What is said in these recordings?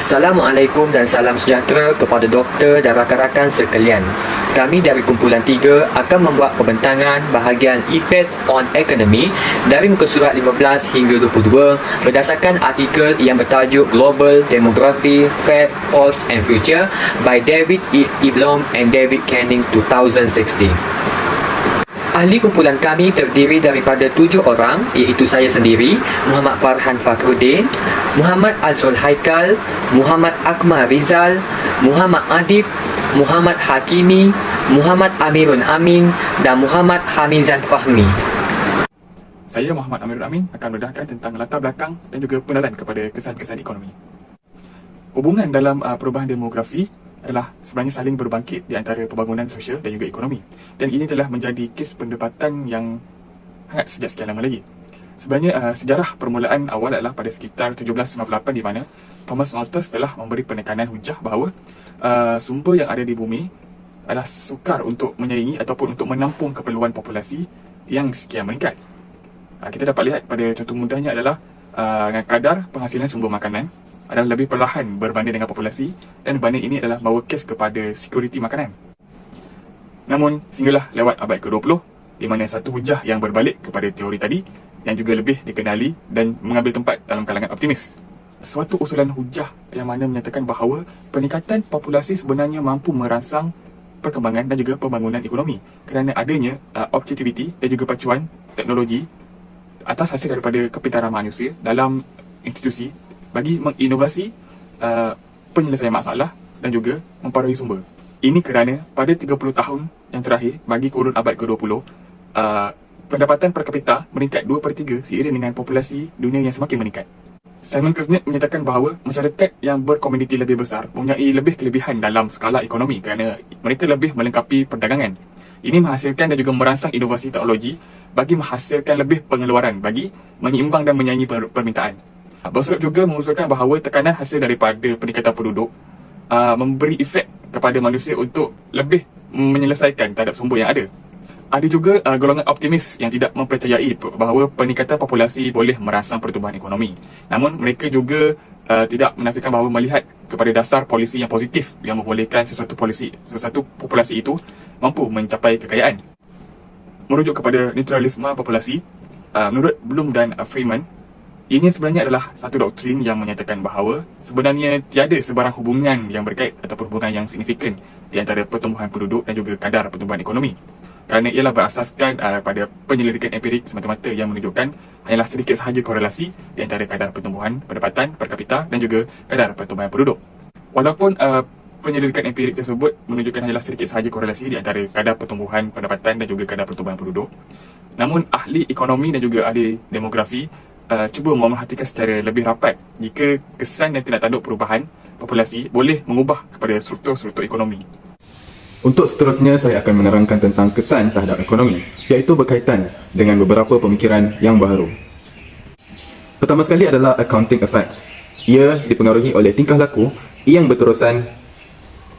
Assalamualaikum dan salam sejahtera kepada doktor dan rakan-rakan sekalian. Kami dari kumpulan 3 akan membuat pembentangan bahagian Effect on Economy dari muka surat 15 hingga 22 berdasarkan artikel yang bertajuk Global Demography, Facts, False and Future by David E. Blom and David Canning 2016. Ahli kumpulan kami terdiri daripada 7 orang, iaitu saya sendiri, Muhammad Farhan Fakhruddin, Muhammad Azrul Haikal, Muhammad Akmal Rizal, Muhammad Adib, Muhammad Hakimi, Muhammad Amirun Amin dan Muhammad Hamizan Fahmi. Saya Muhammad Amirun Amin akan mendedahkan tentang latar belakang dan juga pengenalan kepada kesan-kesan ekonomi. Hubungan dalam perubahan demografi adalah sebenarnya saling berbangkit di antara pembangunan sosial dan juga ekonomi. Dan ini telah menjadi kes perdebatan yang hangat sejak sekian lama lagi. Sebenarnya sejarah permulaan awal adalah pada sekitar 1798 di mana Thomas Malthus telah memberi penekanan hujah bahawa sumber yang ada di bumi adalah sukar untuk menyaingi ataupun untuk menampung keperluan populasi yang sekian meningkat. Kita dapat lihat pada contoh mudahnya adalah kadar penghasilan sumber makanan adalah lebih perlahan berbanding dengan populasi, dan banding ini adalah bawa kes kepada security makanan. Namun, sehinggalah lewat abad ke-20, di mana satu hujah yang berbalik kepada teori tadi yang juga lebih dikenali dan mengambil tempat dalam kalangan optimis. Suatu usulan hujah yang mana menyatakan bahawa peningkatan populasi sebenarnya mampu merangsang perkembangan dan juga pembangunan ekonomi kerana adanya objektiviti dan juga pacuan teknologi atas hasil daripada kepintaran manusia dalam institusi bagi menginovasi penyelesaian masalah dan juga mempengaruhi sumber. Ini kerana pada 30 tahun yang terakhir bagi kurun abad ke-20, pendapatan per kapita meningkat 2/3 seiring dengan populasi dunia yang semakin meningkat. Simon Kuznets menyatakan bahawa masyarakat yang berkomuniti lebih besar mempunyai lebih kelebihan dalam skala ekonomi kerana mereka lebih melengkapi perdagangan. Ini menghasilkan dan juga merangsang inovasi teknologi bagi menghasilkan lebih pengeluaran bagi menyeimbang dan menyaingi permintaan. Bosworth juga mengusulkan bahawa tekanan hasil daripada peningkatan penduduk memberi efek kepada manusia untuk lebih menyelesaikan terhadap sumber yang ada. Ada juga golongan optimis yang tidak mempercayai bahawa peningkatan populasi boleh merangsang pertumbuhan ekonomi. Namun mereka juga tidak menafikan bahawa melihat kepada dasar polisi yang positif yang membolehkan sesuatu populasi itu mampu mencapai kekayaan. Merujuk kepada neutralisme populasi, menurut Bloom dan Freeman, ini sebenarnya adalah satu doktrin yang menyatakan bahawa sebenarnya tiada sebarang hubungan yang berkait ataupun hubungan yang signifikan di antara pertumbuhan penduduk dan juga kadar pertumbuhan ekonomi. Kerana ialah berasaskan pada penyelidikan empirik semata-mata yang menunjukkan hanyalah sedikit sahaja korelasi di antara kadar pertumbuhan pendapatan per kapita dan juga kadar pertumbuhan penduduk. Walaupun penyelidikan empirik tersebut menunjukkan hanyalah sedikit sahaja korelasi di antara kadar pertumbuhan pendapatan dan juga kadar pertumbuhan penduduk, namun ahli ekonomi dan juga ahli demografi cuba memerhatikan secara lebih rapat jika kesan dan tindak tanduk perubahan populasi boleh mengubah kepada struktur-struktur ekonomi. Untuk seterusnya, saya akan menerangkan tentang kesan terhadap ekonomi, iaitu berkaitan dengan beberapa pemikiran yang baharu. Pertama sekali adalah accounting effects. Ia dipengaruhi oleh tingkah laku yang berterusan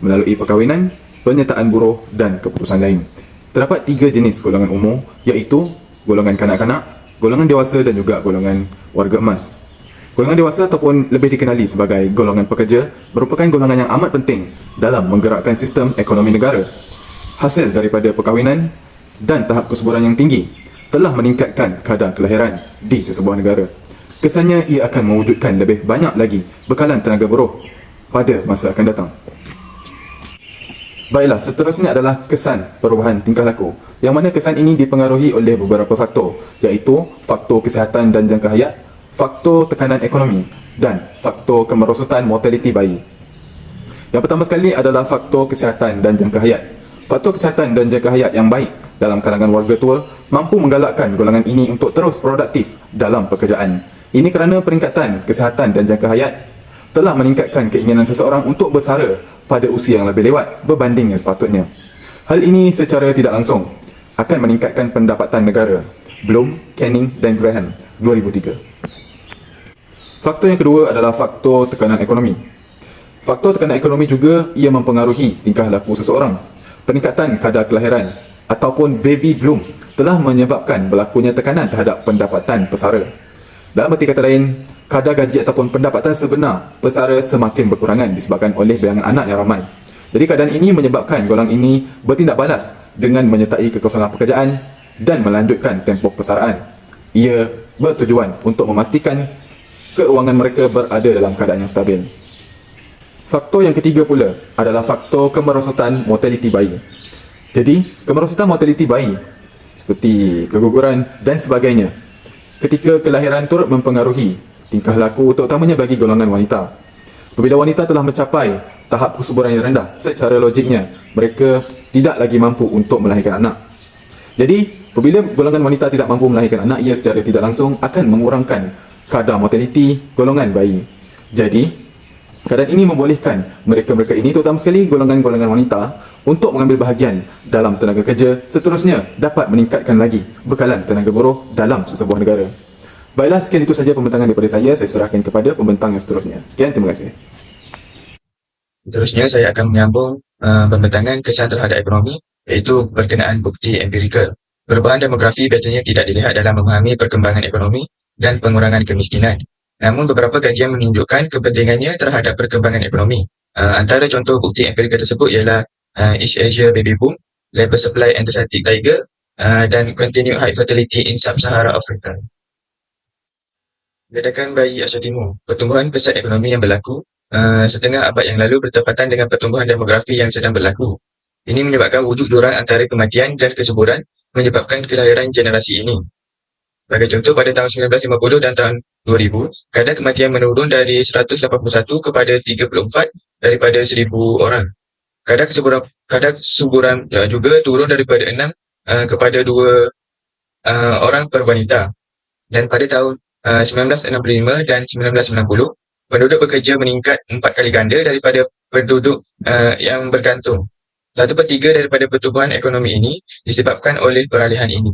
melalui perkahwinan, penyertaan buruh dan keputusan lain. Terdapat 3 jenis golongan umur, iaitu golongan kanak-kanak, golongan dewasa dan juga golongan warga emas. Golongan dewasa ataupun lebih dikenali sebagai golongan pekerja merupakan golongan yang amat penting dalam menggerakkan sistem ekonomi negara. Hasil daripada perkahwinan dan tahap kesuburan yang tinggi telah meningkatkan kadar kelahiran di sesebuah negara. Kesannya ia akan mewujudkan lebih banyak lagi bekalan tenaga buruh pada masa akan datang. Baiklah, seterusnya adalah kesan perubahan tingkah laku, yang mana kesan ini dipengaruhi oleh beberapa faktor, iaitu faktor kesihatan dan jangka hayat, faktor tekanan ekonomi dan faktor kemerosotan mortaliti bayi. Yang pertama sekali adalah faktor kesihatan dan jangka hayat. Faktor kesihatan dan jangka hayat yang baik dalam kalangan warga tua mampu menggalakkan golongan ini untuk terus produktif dalam pekerjaan. Ini kerana peningkatan kesihatan dan jangka hayat telah meningkatkan keinginan seseorang untuk bersara pada usia yang lebih lewat berbanding yang sepatutnya. Hal ini secara tidak langsung akan meningkatkan pendapatan negara. Bloom, Canning dan Graham, 2003. Faktor yang kedua adalah faktor tekanan ekonomi. Faktor tekanan ekonomi juga ia mempengaruhi tingkah laku seseorang. Peningkatan kadar kelahiran ataupun baby boom telah menyebabkan berlakunya tekanan terhadap pendapatan pesara. Dalam arti kata lain, kadar gaji ataupun pendapatan sebenar pesara semakin berkurangan disebabkan oleh bilangan anak yang ramai. Jadi keadaan ini menyebabkan golongan ini bertindak balas dengan menyertai kekosongan pekerjaan dan melanjutkan tempoh persaraan. Ia bertujuan untuk memastikan keuangan mereka berada dalam keadaan yang stabil. Faktor yang ketiga pula adalah faktor kemerosotan mortaliti bayi. Jadi, kemerosotan mortaliti bayi seperti keguguran dan sebagainya ketika kelahiran turut mempengaruhi tingkah laku terutamanya bagi golongan wanita. Apabila wanita telah mencapai tahap kesuburan yang rendah, secara logiknya mereka tidak lagi mampu untuk melahirkan anak. Jadi, apabila golongan wanita tidak mampu melahirkan anak, ia secara tidak langsung akan mengurangkan kadar mortaliti golongan bayi. Jadi, keadaan ini membolehkan mereka-mereka ini, terutama sekali golongan-golongan wanita, untuk mengambil bahagian dalam tenaga kerja, seterusnya dapat meningkatkan lagi bekalan tenaga buruh dalam sesebuah negara. Baiklah, sekian itu saja pembentangan daripada saya serahkan kepada pembentang yang seterusnya. Sekian, terima kasih. Seterusnya saya akan menyambung pembentangan kesan terhadap ekonomi, iaitu berkenaan bukti empirikal. Perubahan demografi biasanya tidak dilihat dalam memahami perkembangan ekonomi dan pengurangan kemiskinan. Namun beberapa kajian menunjukkan kepentingannya terhadap perkembangan ekonomi. Antara contoh bukti empirikal tersebut ialah East Asia Baby Boom, Labour Supply Antarctic Tiger, dan Continued High Fertility in Sub-Sahara Africa. Ledakan bayi Asia Timur, pertumbuhan pesat ekonomi yang berlaku setengah abad yang lalu bertepatan dengan pertumbuhan demografi yang sedang berlaku. Ini menyebabkan wujud jurang antara kematian dan kesuburan, menyebabkan kelahiran generasi ini. Sebagai contoh, pada tahun 1950 dan tahun 2000, kadar kematian menurun dari 181 kepada 34 daripada 1,000 orang. Kadar kesuburan juga turun daripada 6 kepada 2 orang per wanita. Dan pada tahun 1965 dan 1990, penduduk bekerja meningkat 4 kali ganda daripada penduduk yang bergantung. 1/3 daripada pertumbuhan ekonomi ini disebabkan oleh peralihan ini.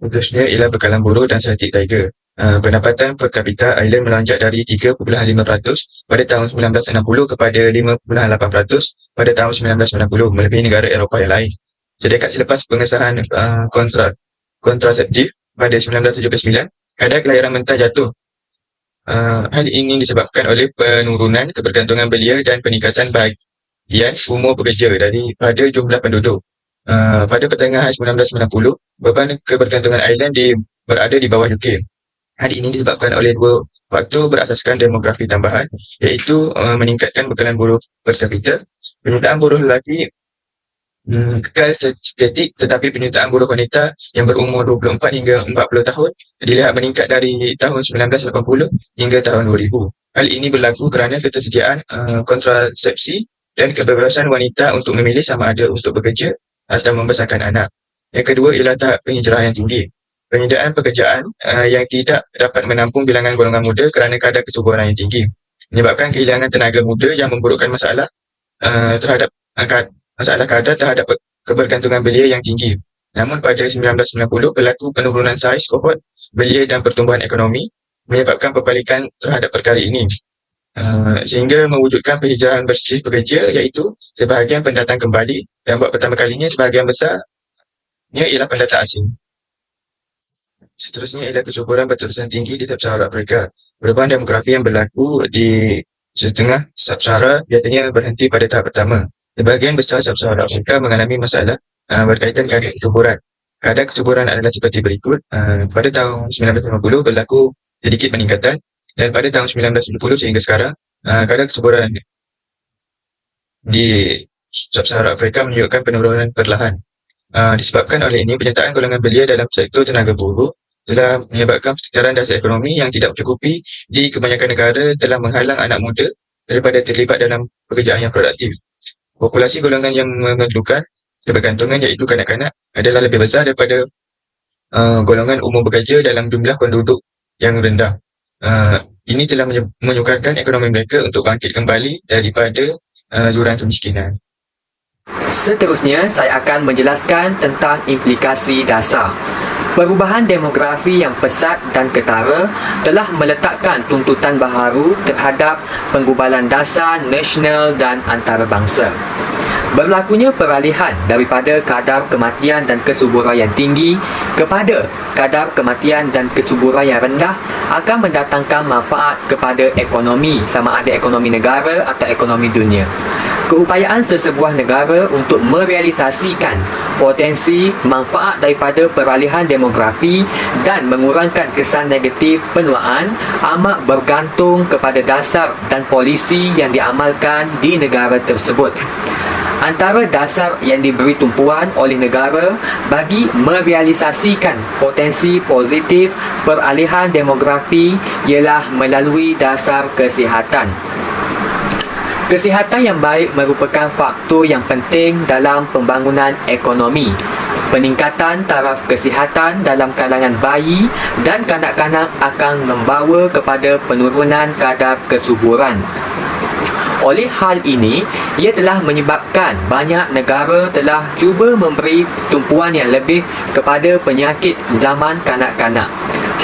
Seterusnya ialah bekalan buruh dan Celtic Tiger. Pendapatan per kapita Ireland melonjak dari 3.5% pada tahun 1960 kepada 5.8% pada tahun 1990, melebihi negara Eropah yang lain. Sedekat selepas pengesahan kontraseptif pada 1979, kadar kelahiran mentah jatuh. Hal ini disebabkan oleh penurunan kebergantungan belia dan peningkatan bahagian umur pekerja daripada jumlah penduduk. Pada pertengahan 1990, beban kebergantungan Ireland berada di bawah UK. Hal ini disebabkan oleh 2 faktor berasaskan demografi tambahan, iaitu meningkatkan bekalan buruh per kapita. Penyertaan buruh lelaki kekal statik, tetapi penyertaan buruh wanita yang berumur 24 hingga 40 tahun dilihat meningkat dari tahun 1980 hingga tahun 2000. Hal ini berlaku kerana ketersediaan kontrasepsi dan kebebasan wanita untuk memilih sama ada untuk bekerja atau membesarkan anak. Yang kedua ialah tahap penghijrahan yang tinggi. Penyediaan pekerjaan yang tidak dapat menampung bilangan golongan muda kerana kadar kesuburan yang tinggi, menyebabkan kehilangan tenaga muda yang memburukkan masalah kadar terhadap kebergantungan belia yang tinggi. Namun pada 1990 berlaku penurunan saiz kohort belia dan pertumbuhan ekonomi, menyebabkan perbalikan terhadap perkara ini, sehingga mewujudkan penghijrahan bersih pekerja, iaitu sebahagian pendatang kembali, dan buat pertama kalinya sebahagian besarnya ialah pendatang asing. Seterusnya ialah kesuburan berterusan tinggi di Sub-Sahara Afrika. Perubahan demografi yang berlaku di setengah Sub-Sahara biasanya berhenti pada tahap pertama. Sebahagian besar Sub-Sahara Afrika mengalami masalah berkaitan kadar kesuburan. Kadar kesuburan adalah seperti berikut. Pada tahun 1950 berlaku sedikit peningkatan, dan pada tahun 1970 sehingga sekarang, kadar kesuburan di Sub-Sahara Afrika menunjukkan penurunan perlahan. Disebabkan oleh ini, penyertaan golongan belia dalam sektor tenaga buruh telah menyebabkan pertukaran dasar ekonomi yang tidak mencukupi di kebanyakan negara, telah menghalang anak muda daripada terlibat dalam pekerjaan yang produktif. Populasi golongan yang memerlukan kebergantungan, iaitu kanak-kanak, adalah lebih besar daripada golongan umum bekerja dalam jumlah penduduk yang rendah. Ini telah menyukarkan ekonomi mereka untuk bangkit kembali daripada jurang kemiskinan. Seterusnya, saya akan menjelaskan tentang implikasi dasar. Perubahan demografi yang pesat dan ketara telah meletakkan tuntutan baharu terhadap penggubalan dasar nasional dan antarabangsa. Berlakunya peralihan daripada kadar kematian dan kesuburan yang tinggi kepada kadar kematian dan kesuburan yang rendah akan mendatangkan manfaat kepada ekonomi, sama ada ekonomi negara atau ekonomi dunia. Keupayaan sesebuah negara untuk merealisasikan potensi manfaat daripada peralihan demografi dan mengurangkan kesan negatif penuaan amat bergantung kepada dasar dan polisi yang diamalkan di negara tersebut. Antara dasar yang diberi tumpuan oleh negara bagi merealisasikan potensi positif peralihan demografi ialah melalui dasar kesihatan. Kesihatan yang baik merupakan faktor yang penting dalam pembangunan ekonomi. Peningkatan taraf kesihatan dalam kalangan bayi dan kanak-kanak akan membawa kepada penurunan kadar kesuburan. Oleh hal ini, ia telah menyebabkan banyak negara telah cuba memberi tumpuan yang lebih kepada penyakit zaman kanak-kanak.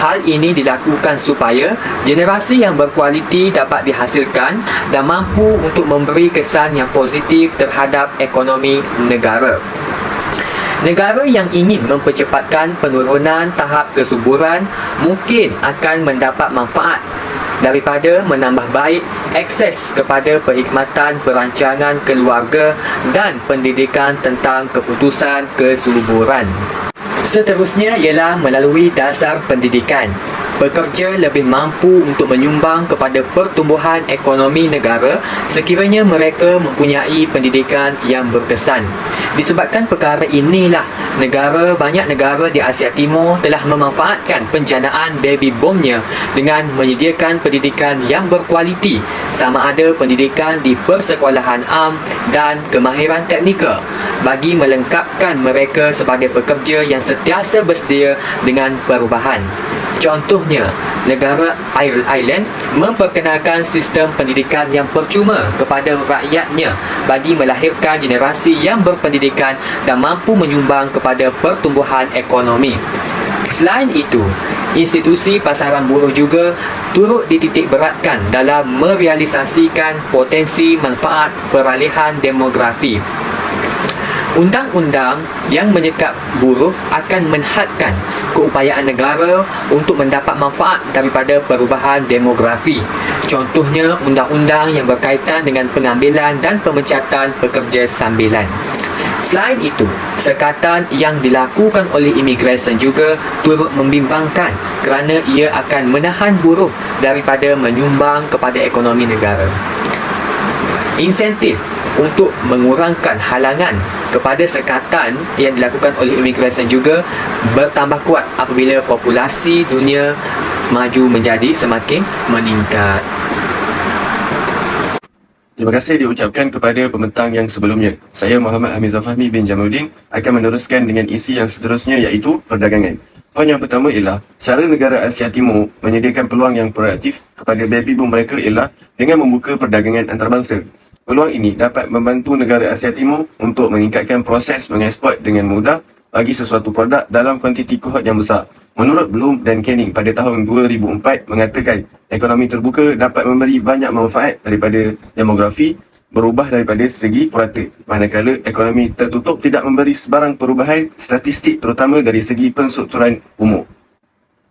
Hal ini dilakukan supaya generasi yang berkualiti dapat dihasilkan dan mampu untuk memberi kesan yang positif terhadap ekonomi negara. Negara yang ingin mempercepatkan penurunan tahap kesuburan mungkin akan mendapat manfaat daripada menambah baik akses kepada perkhidmatan perancangan keluarga dan pendidikan tentang keputusan kesuburan. Seterusnya ialah melalui dasar pendidikan. Pekerja lebih mampu untuk menyumbang kepada pertumbuhan ekonomi negara sekiranya mereka mempunyai pendidikan yang berkesan. Disebabkan perkara inilah, banyak negara di Asia Timur telah memanfaatkan penjanaan baby boomnya dengan menyediakan pendidikan yang berkualiti, sama ada pendidikan di persekolahan am dan kemahiran teknikal, bagi melengkapkan mereka sebagai pekerja yang sentiasa bersedia dengan perubahan. Contohnya, negara Ireland memperkenalkan sistem pendidikan yang percuma kepada rakyatnya bagi melahirkan generasi yang berpendidikan dan mampu menyumbang kepada pertumbuhan ekonomi. Selain itu, institusi pasaran buruh juga turut dititik beratkan dalam merealisasikan potensi manfaat peralihan demografi. Undang-undang yang menyekap buruh akan menhadkan keupayaan negara untuk mendapat manfaat daripada perubahan demografi. Contohnya, undang-undang yang berkaitan dengan pengambilan dan pemecatan pekerja sambilan. Selain itu, sekatan yang dilakukan oleh imigresen juga turut membimbangkan kerana ia akan menahan buruh daripada menyumbang kepada ekonomi negara. Insentif untuk mengurangkan halangan kepada sekatan yang dilakukan oleh imigresen juga bertambah kuat apabila populasi dunia maju menjadi semakin meningkat. Terima kasih diucapkan kepada pembentang yang sebelumnya. Saya Muhammad Hamizah Fahmi bin Jamaluddin akan meneruskan dengan isi yang seterusnya, iaitu perdagangan. Poin yang pertama ialah cara negara Asia Timur menyediakan peluang yang proaktif kepada baby boom mereka ialah dengan membuka perdagangan antarabangsa. Peluang ini dapat membantu negara Asia Timur untuk meningkatkan proses mengeksport dengan mudah bagi sesuatu produk dalam kuantiti kohort yang besar. Menurut Bloom dan Canning pada tahun 2004 mengatakan ekonomi terbuka dapat memberi banyak manfaat daripada demografi berubah daripada segi purata, manakala ekonomi tertutup tidak memberi sebarang perubahan statistik terutama dari segi penstrukturan umur.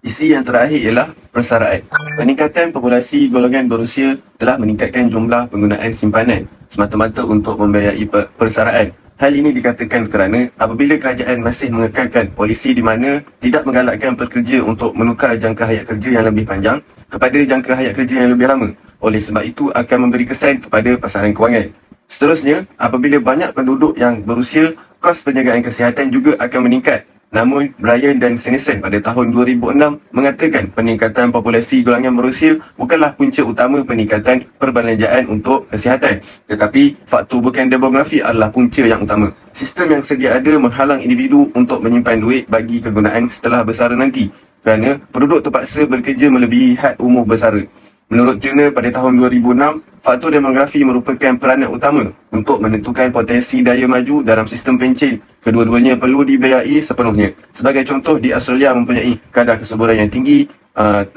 Isi yang terakhir ialah persaraan. Peningkatan populasi golongan berusia telah meningkatkan jumlah penggunaan simpanan semata-mata untuk membiayai persaraan. Hal ini dikatakan kerana apabila kerajaan masih mengekalkan polisi di mana tidak menggalakkan pekerja untuk menukar jangka hayat kerja yang lebih panjang kepada jangka hayat kerja yang lebih lama. Oleh sebab itu akan memberi kesan kepada pasaran kewangan. Seterusnya, apabila banyak penduduk yang berusia, kos penjagaan kesihatan juga akan meningkat. Namun, Bryan dan Sinison pada tahun 2006 mengatakan peningkatan populasi golongan berusia bukanlah punca utama peningkatan perbelanjaan untuk kesihatan. Tetapi, faktor bukan demografi adalah punca yang utama. Sistem yang sedia ada menghalang individu untuk menyimpan duit bagi kegunaan setelah bersara nanti kerana penduduk terpaksa bekerja melebihi had umur bersara. Menurut Turner pada tahun 2006, faktor demografi merupakan peranan utama untuk menentukan potensi daya maju dalam sistem pencen. Kedua-duanya perlu dibiayai sepenuhnya. Sebagai contoh, di Australia mempunyai kadar kesuburan yang tinggi,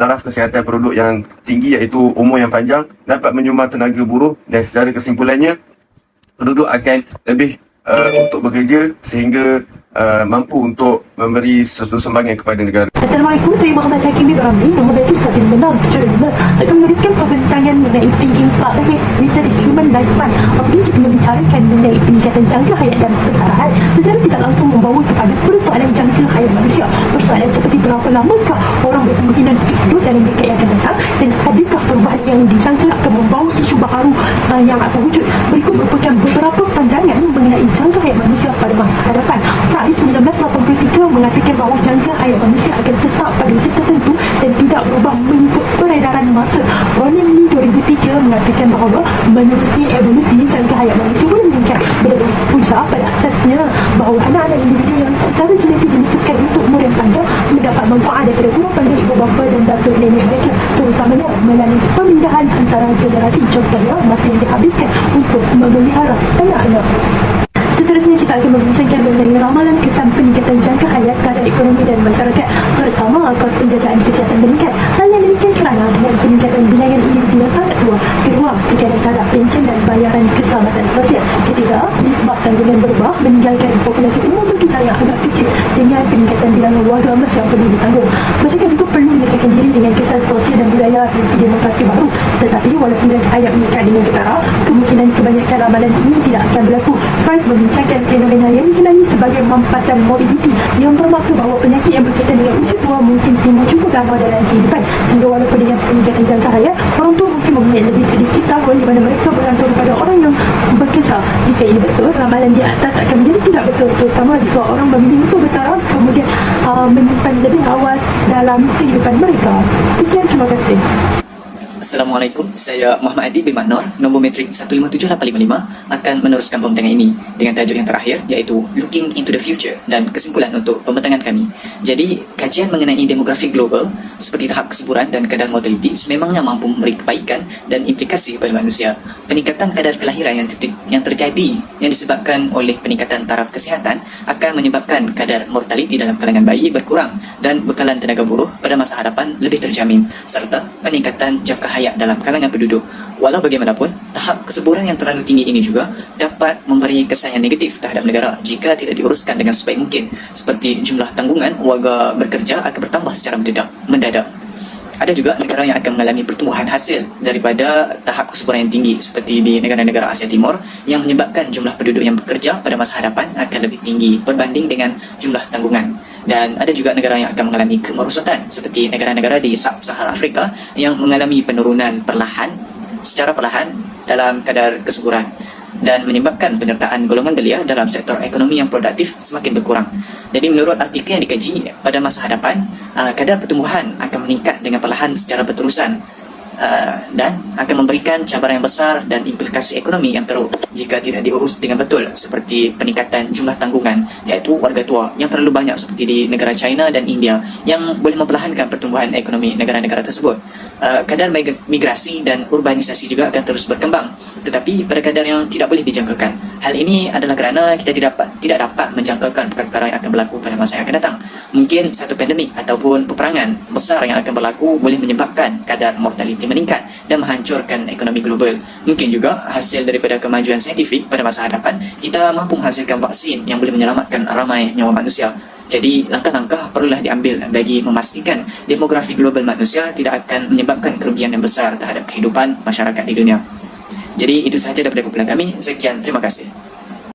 taraf kesihatan penduduk yang tinggi iaitu umur yang panjang dapat menyumbang tenaga buruh dan secara kesimpulannya, penduduk akan lebih untuk bekerja sehingga mampu untuk memberi sesuatu sumbangan kepada negara. Assalamualaikum, saya Muhammad Hakim Ibrahim, nombor bateri 1675. Saya akan meneruskan perbincangan mengenai Thinking Far Ahead with the Human Lifespan. Apabila kita membicarakan mengenai peningkatan jangka hayat dan persaraan, secara tidak langsung membawa kepada persoalan jangka hayat manusia. Persoalan seperti berapa lamakah orang berkemungkinan hidup dalam dekad yang akan datang, dan adakah perubahan yang dijangka akan membawa isu baharu yang akan wujud. Berikut merupakan beberapa pandangan mengenai jangka hayat manusia pada masa hadapan. Fry 1983 mengatakan bahawa jangka hayat manusia akan tetap pada usia tertentu dan tidak berubah mengikut peredaran masa. Ronan Lee 2003 mengatakan bahawa menerusi evolusi jangka hayat manusia boleh meningkat berpunca pada asasnya bahawa anak-anak individu yang secara genetik dilukiskan untuk umur yang panjang mendapat manfaat daripada guru pandai ibu bapa dan datuk nenek mereka, terutamanya melalui pemindahan antara generasi. Contohnya masa yang dihabiskan untuk memelihara anak-anak. Seterusnya kita akan membincangkan mengenai ramalan kesan peningkatan jangka hayat kadar ekonomi dan masyarakat. Pertama, kos penjagaan kesihatan meningkat. Hal yang demikian kerana dengan peningkatan bilangan individu yang sangat tua. Kedua, tekanan taraf pension dan bayaran keselamatan sosial. Ketiga, nisbah tanggungan berubah meninggalkan populasi umum bekerja yang agak kecil dengan peningkatan bilangan warga emas yang perlu ditanggung. Masyarakat juga perlu menyesuaikan diri dengan kesan sosial dan budaya demokrasi baru. Tetapi walaupun jangka hayat meningkat dengan ketara, kemungkinan kebanyakan ramalan ini tidak akan berlaku. Price membincangkan fenomena yang dikenali sebagai mampatan morbidity, yang bermaksud bahawa penyakit yang berkaitan dengan usia tua mungkin timbul cukup lama dalam kehidupan, sehingga walaupun dengan peningkatan jangka hayat, orang tua mungkin mempunyai lebih sedikit tahun di mana mereka bergantung pada orang yang bekerja. Jika ini betul, ramalan di atas akan menjadi tidak betul, terutama jika orang memilih untuk bersara kemudian menyimpan lebih awal dalam kehidupan mereka. Sekian, terima kasih. Assalamualaikum, saya Muhammad Adi bin Manor, nombor metrik 157855 akan meneruskan pembentangan ini dengan tajuk yang terakhir iaitu Looking into the Future dan kesimpulan untuk pembentangan kami. Jadi, kajian mengenai demografi global seperti tahap kesuburan dan kadar mortaliti sememangnya mampu memberi kebaikan dan implikasi kepada manusia. Peningkatan kadar kelahiran yang terjadi yang disebabkan oleh peningkatan taraf kesihatan akan menyebabkan kadar mortaliti dalam kalangan bayi berkurang dan bekalan tenaga buruh pada masa hadapan lebih terjamin, serta peningkatan jangka hayat dalam kalangan penduduk. Walau bagaimanapun, tahap kesuburan yang terlalu tinggi ini juga dapat memberi kesan yang negatif terhadap negara jika tidak diuruskan dengan sebaik mungkin, seperti jumlah tanggungan warga bekerja akan bertambah secara mendadak. Ada juga negara yang akan mengalami pertumbuhan hasil daripada tahap kesuburan yang tinggi, seperti di negara-negara Asia Timur, yang menyebabkan jumlah penduduk yang bekerja pada masa hadapan akan lebih tinggi berbanding dengan jumlah tanggungan. Dan ada juga negara yang akan mengalami kemerosotan, seperti negara-negara di Sub-Sahara Afrika yang mengalami penurunan secara perlahan dalam kadar kesuburan dan menyebabkan penyertaan golongan belia dalam sektor ekonomi yang produktif semakin berkurang. Jadi menurut artikel yang dikaji, pada masa hadapan, kadar pertumbuhan akan meningkat dengan perlahan secara berterusan dan akan memberikan cabaran yang besar dan implikasi ekonomi yang teruk jika tidak diurus dengan betul, seperti peningkatan jumlah tanggungan, iaitu warga tua yang terlalu banyak seperti di negara China dan India yang boleh memperlahankan pertumbuhan ekonomi negara-negara tersebut. Kadar migrasi dan urbanisasi juga akan terus berkembang, tetapi pada kadar yang tidak boleh dijangkakan. Hal ini adalah kerana kita tidak dapat menjangkakan perkara yang akan berlaku pada masa yang akan datang. Mungkin satu pandemik ataupun peperangan besar yang akan berlaku boleh menyebabkan kadar mortaliti meningkat dan menghancurkan ekonomi global. Mungkin juga hasil daripada kemajuan saintifik pada masa hadapan, kita mampu menghasilkan vaksin yang boleh menyelamatkan ramai nyawa manusia. Jadi, langkah-langkah perlulah diambil bagi memastikan demografi global manusia tidak akan menyebabkan kerugian yang besar terhadap kehidupan masyarakat di dunia. Jadi, itu sahaja daripada kumpulan kami. Sekian, terima kasih.